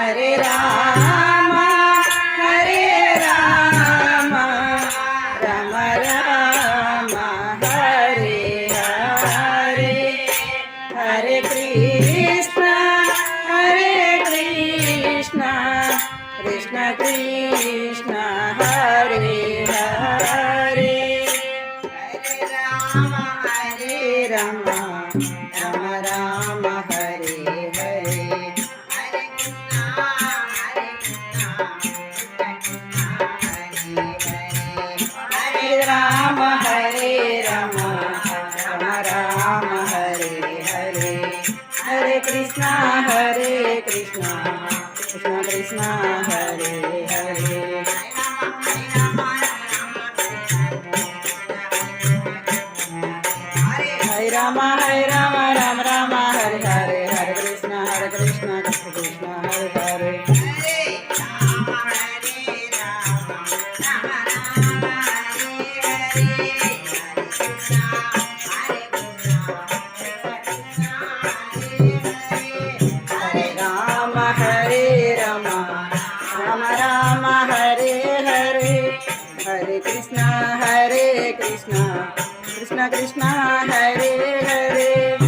Hare Rama, Hare Rama, Rama Rama, Hare Hare, Hare Krishna, Krishna Krishna, Hare Hare, Hare Rama, Rama Rama, Hare Hare. Rama Hare Rama, Rama Rama Hare Hare, Hare Krishna Krishna Krishna Hare Hare. Hare Rama Rama Rama Hare Hare, Hare Krishna Krishna Krishna Hare Hare. Hare Krishna Krishna Krishna Hare Hare.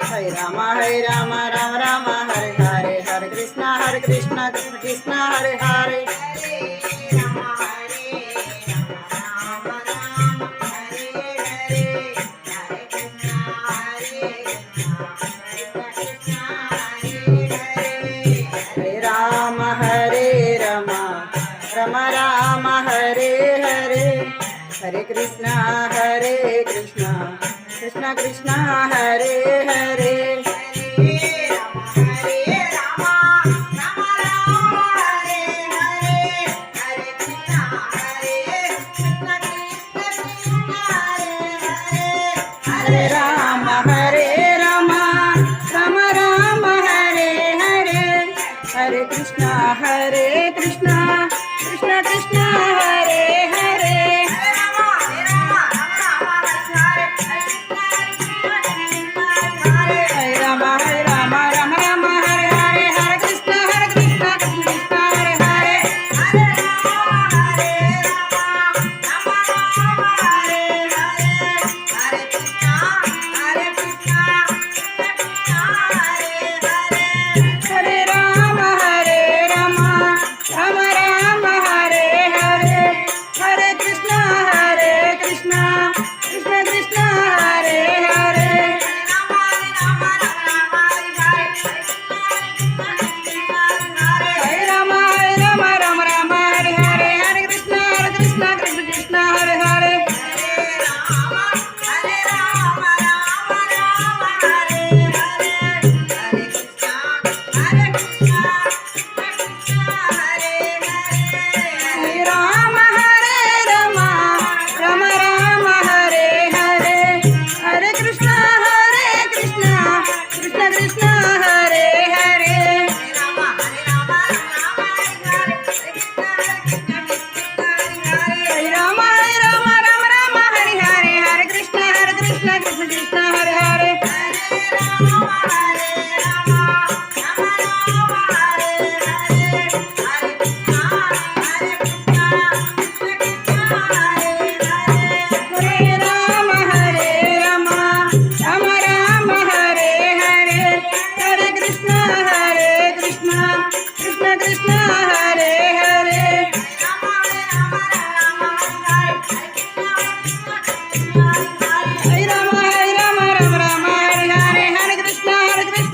Hare Rama Rama Rama Hare Hare, Hare Krishna Krishna Krishna Hare Hare. Rama Rama Hare Hare, Hare Krishna Krishna Krishna Hare Hare. Hare Rama Rama Rama Hare Hare, Hare Krishna Krishna Krishna Hare Hare. Hare Rama Rama Rama Hare Hare, Hare Krishna Krishna Hare Hare.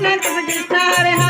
Krishna Hare